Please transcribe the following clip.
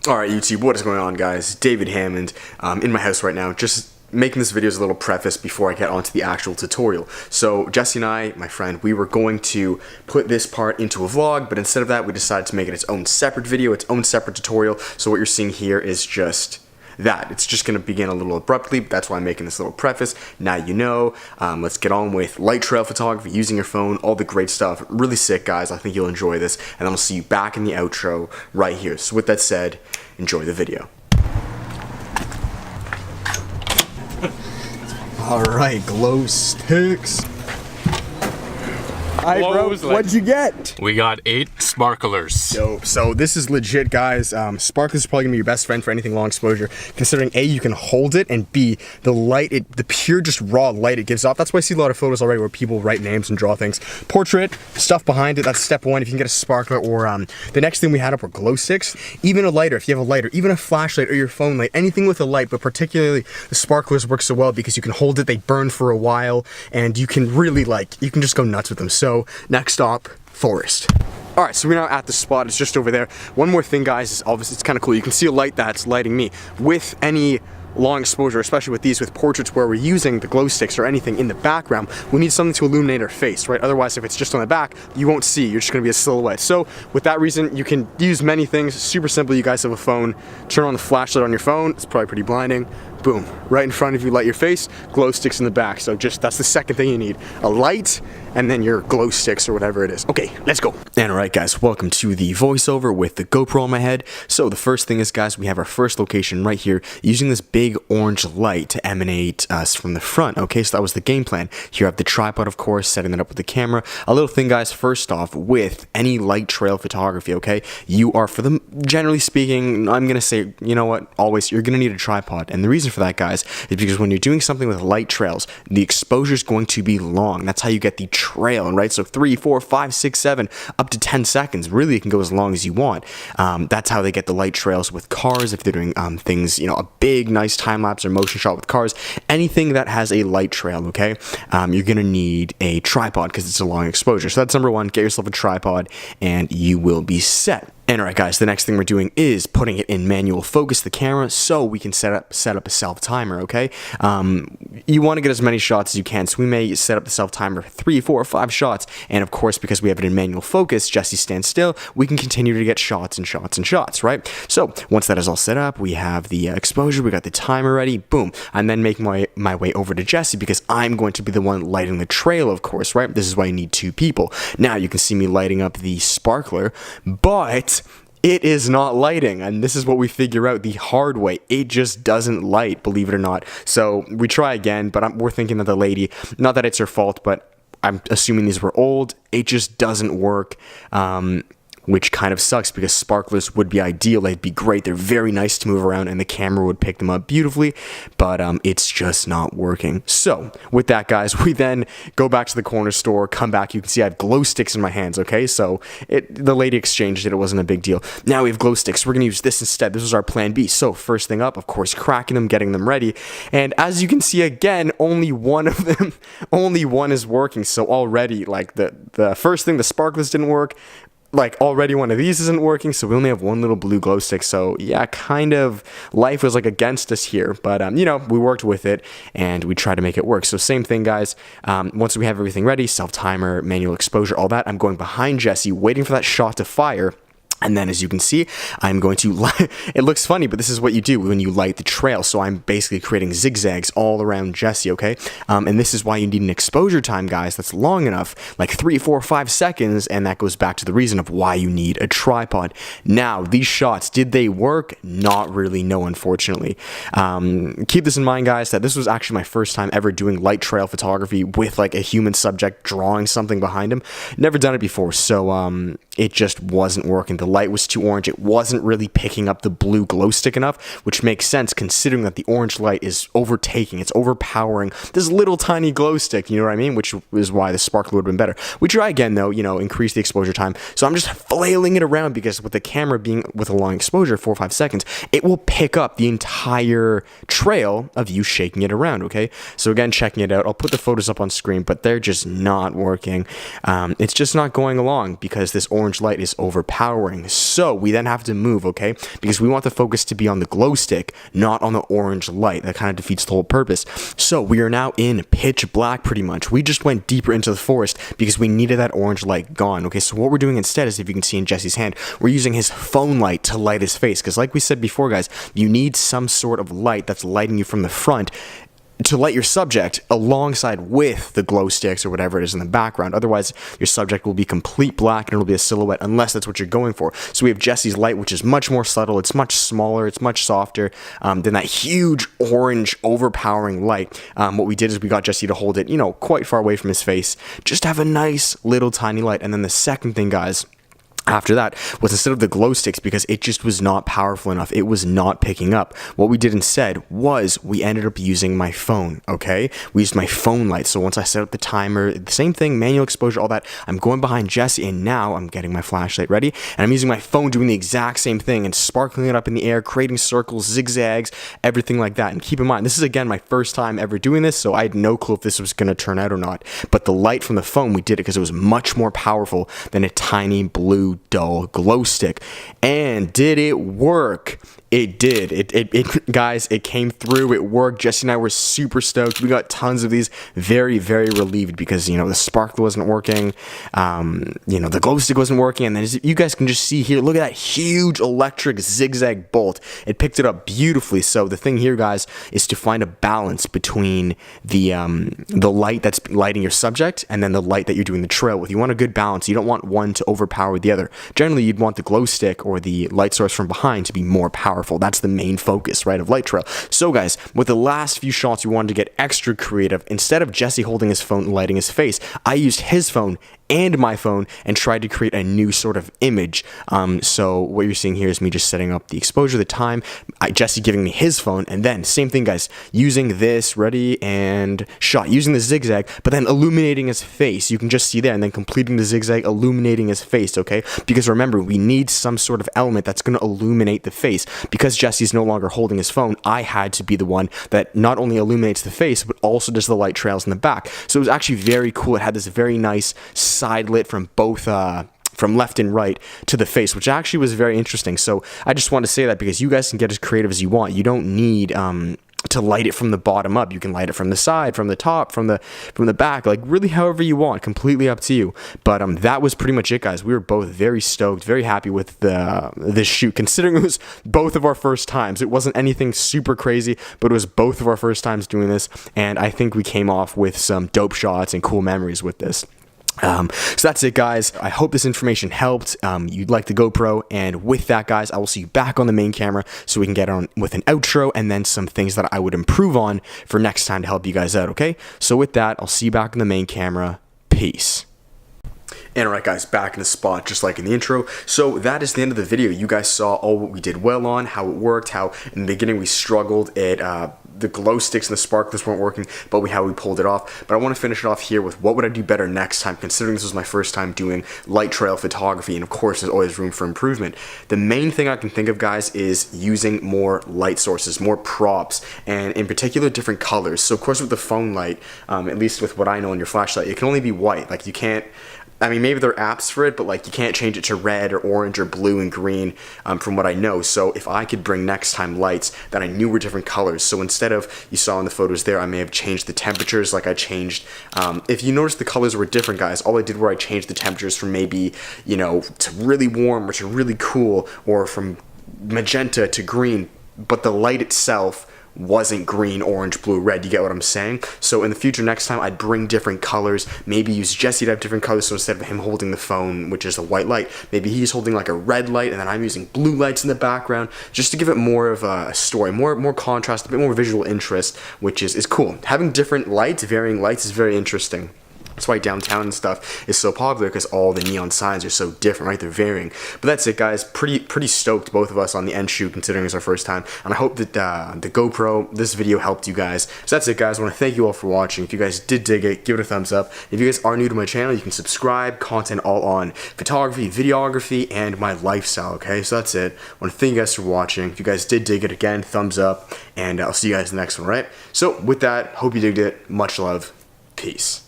Alright YouTube, what is going on guys? David Hammond in my house right now, just making this video as a little preface before I get onto the actual tutorial. So Jesse and I, my friend, we were going to put this part into a vlog, but instead of that we decided to make it its own separate video, its own separate tutorial. So what you're seeing here is just that. It's just going to begin a little abruptly, but that's why I'm making this little preface. Now you know. Let's get on with light trail photography, using your phone, all the great stuff. Really sick, guys. I think you'll enjoy this, and then we'll see you back in the outro right here. So with that said, enjoy the video. Alright, glow sticks. Hi bro, what'd you get? We got 8 sparklers. Dope. So this is legit, guys. Sparklers is probably gonna be your best friend for anything long exposure, considering A, you can hold it, and B, the light, the pure just raw light it gives off. That's why I see a lot of photos already where people write names and draw things. Portrait, stuff behind it, that's step one. If you can get a sparkler, or the next thing we had up were glow sticks. Even a lighter, if you have a lighter, even a flashlight or your phone light, anything with a light, but particularly the sparklers work so well because you can hold it, they burn for a while, and you can really you can just go nuts with them. So next stop, forest. Alright, so we're now at the spot. It's just over there. One more thing, guys, is obviously it's kind of cool. You can see a light that's lighting me. With any long exposure, especially with these, with portraits where we're using the glow sticks or anything in the background, we need something to illuminate our face, right? Otherwise, if it's just on the back, you won't see. You're just going to be a silhouette. So with that reason, you can use many things. Super simple. You guys have a phone. Turn on the flashlight on your phone. It's probably pretty blinding. Boom. Right in front of you, light your face, glow sticks in the back. So just, that's the second thing you need. A light, and then your glow sticks or whatever it is. Okay, let's go. And alright guys, welcome to the voiceover with the GoPro on my head. So the first thing is, guys, we have our first location right here, using this big orange light to emanate us from the front. Okay, so that was the game plan. Here I have the tripod, of course, setting that up with the camera. A little thing, guys, first off, with any light trail photography, okay, you are, for them, generally speaking, I'm gonna say, you know what, always, you're gonna need a tripod. And the reason for that, guys, is because when you're doing something with light trails, the exposure is going to be long. That's how you get the trail, right? So 3, 4, 5, 6, 7, up to 10 seconds. Really, it can go as long as you want. That's how they get the light trails with cars. If they're doing things, you know, a big, nice time lapse or motion shot with cars, anything that has a light trail, okay, you're gonna need a tripod because it's a long exposure. So that's number one. Get yourself a tripod, and you will be set. And alright guys, the next thing we're doing is putting it in manual focus, the camera, so we can set up a self timer, okay? You want to get as many shots as you can, so we may set up the self timer for 3, 4, 5 shots, and of course, because we have it in manual focus, Jesse stands still, we can continue to get shots and shots and shots, right? So once that is all set up, we have the exposure, we got the timer ready, boom, and then make my way over to Jesse because I'm going to be the one lighting the trail, of course, right? This is why you need 2 people. Now you can see me lighting up the sparkler, but it is not lighting, and this is what we figure out the hard way. It just doesn't light, believe it or not. So we try again, but we're thinking that the lady, not that it's her fault, but I'm assuming these were old. It just doesn't work. Which kind of sucks because sparklers would be ideal. They'd be great. They're very nice to move around and the camera would pick them up beautifully, but it's just not working. So with that, guys, we then go back to the corner store, come back. You can see I have glow sticks in my hands, okay? So the lady exchanged it. It wasn't a big deal. Now we have glow sticks. We're going to use this instead. This was our plan B. So first thing up, of course, cracking them, getting them ready. And as you can see, again, only one of them, only one is working. So already, like the first thing, the sparklers didn't work. Like already one of these isn't working, so we only have one little blue glow stick. So yeah, kind of life was like against us here, but you know, we worked with it and we tried to make it work. So same thing, guys. Once we have everything ready, self timer, manual exposure, all that, I'm going behind Jesse, waiting for that shot to fire. And then, as you can see, I'm going to light, it looks funny, but this is what you do when you light the trail. So I'm basically creating zigzags all around Jesse, okay? And this is why you need an exposure time, guys, that's long enough, like 3, 4, 5 seconds, and that goes back to the reason of why you need a tripod. Now, these shots, did they work? Not really, no, unfortunately. Keep this in mind, guys, that this was actually my first time ever doing light trail photography with like a human subject drawing something behind him. Never done it before, so it just wasn't working. The light was too orange. It wasn't really picking up the blue glow stick enough, which makes sense considering that the orange light is overtaking, it's overpowering this little tiny glow stick, you know what I mean? Which is why the sparkler would have been better. We try again though, you know, increase the exposure time. So I'm just flailing it around because with the camera being with a long exposure, 4 or 5 seconds, it will pick up the entire trail of you shaking it around, okay? So again, checking it out. I'll put the photos up on screen, but they're just not working. It's just not going along because this orange light is overpowering. overpowering. So we then have to move, okay? Because we want the focus to be on the glow stick, not on the orange light. That kind of defeats the whole purpose. So we are now in pitch black pretty much. We just went deeper into the forest because we needed that orange light gone. Okay, so what we're doing instead is, if you can see in Jesse's hand, we're using his phone light to light his face. Because like we said before, guys, you need some sort of light that's lighting you from the front to light your subject alongside with the glow sticks or whatever it is in the background. Otherwise, your subject will be complete black and it'll be a silhouette unless that's what you're going for. So we have Jesse's light, which is much more subtle. It's much smaller. It's much softer than that huge orange overpowering light. What we did is we got Jesse to hold it, quite far away from his face. Just have a nice little tiny light. And then the second thing, guys, after that was, instead of the glow sticks, because it just was not powerful enough, it was not picking up, what we did instead was we ended up using my phone, okay? We used my phone light. So once I set up the timer, the same thing, manual exposure, all that, I'm going behind Jesse, and now I'm getting my flashlight ready, and I'm using my phone doing the exact same thing and sparkling it up in the air, creating circles, zigzags, everything like that. And keep in mind, this is again my first time ever doing this, so I had no clue if this was going to turn out or not. But the light from the phone, we did it because it was much more powerful than a tiny blue dull glow stick. And did it work? It did. It guys, it came through. It worked. Jesse and I were super stoked. We got tons of these. Very, very relieved because, the sparkle wasn't working. The glow stick wasn't working. And then, as you guys can just see here, look at that huge electric zigzag bolt. It picked it up beautifully. So the thing here, guys, is to find a balance between the light that's lighting your subject and then the light that you're doing the trail with. You want a good balance. You don't want one to overpower the other. Generally, you'd want the glow stick or the light source from behind to be more powerful. That's the main focus, right, of light trail. So guys, with the last few shots, we wanted to get extra creative. Instead of Jesse holding his phone and lighting his face, I used his phone and my phone and tried to create a new sort of image. So what you're seeing here is me just setting up the exposure, the time, Jesse giving me his phone, and then same thing, guys, using this, ready, and shot, using the zigzag, but then illuminating his face. You can just see there, and then completing the zigzag, illuminating his face, okay? Because remember, we need some sort of element that's going to illuminate the face. Because Jesse's no longer holding his phone, I had to be the one that not only illuminates the face, but also does the light trails in the back. So it was actually very cool. It had this very nice side lit from both from left and right to the face, which actually was very interesting. So I just want to say that because you guys can get as creative as you want. You don't need to light it from the bottom up. You can light it from the side, from the top, from the back, like really however you want, completely up to you. But that was pretty much it, guys. We were both very stoked, very happy with this shoot, considering it was both of our first times. It wasn't anything super crazy, but it was both of our first times doing this, and I think we came off with some dope shots and cool memories with this. So that's it, guys. I hope this information helped. You'd like the GoPro, and with that, guys, I will see you back on the main camera so we can get on with an outro and then some things that I would improve on for next time to help you guys out, okay? So with that, I'll see you back on the main camera. Peace. And alright, guys, back in the spot just like in the intro. So that is the end of the video. You guys saw all what we did well on, how it worked, how in the beginning we struggled at the glow sticks and the sparklers weren't working, but how we pulled it off. But I want to finish it off here with what would I do better next time, considering this was my first time doing light trail photography, and of course there's always room for improvement. The main thing I can think of, guys, is using more light sources, more props, and in particular different colors. So of course with the phone light, at least with what I know in your flashlight, it can only be white. Like you can't, I mean, maybe there are apps for it, but like you can't change it to red or orange or blue and green from what I know. So if I could bring next time lights that I knew were different colors. So instead of, you saw in the photos there, I may have changed the temperatures. Like I changed, if you notice the colors were different, guys, all I did was I changed the temperatures from maybe, to really warm or to really cool, or from magenta to green, but the light itself wasn't green, orange, blue, red. You get what I'm saying? So in the future, next time, I'd bring different colors, maybe use Jesse to have different colors. So instead of him holding the phone, which is a white light, maybe he's holding like a red light, and then I'm using blue lights in the background, just to give it more of a story, more contrast, a bit more visual interest, which is cool. Having different lights, varying lights, is very interesting. That's why downtown and stuff is so popular, because all the neon signs are so different, right? They're varying. But that's it, guys. Pretty stoked, both of us, on the end shoot, considering it's our first time. And I hope that the GoPro, this video, helped you guys. So that's it, guys. I want to thank you all for watching. If you guys did dig it, give it a thumbs up. If you guys are new to my channel, you can subscribe. Content all on photography, videography, and my lifestyle, okay? So that's it. I want to thank you guys for watching. If you guys did dig it, again, thumbs up. And I'll see you guys in the next one, right? So with that, hope you digged it. Much love. Peace.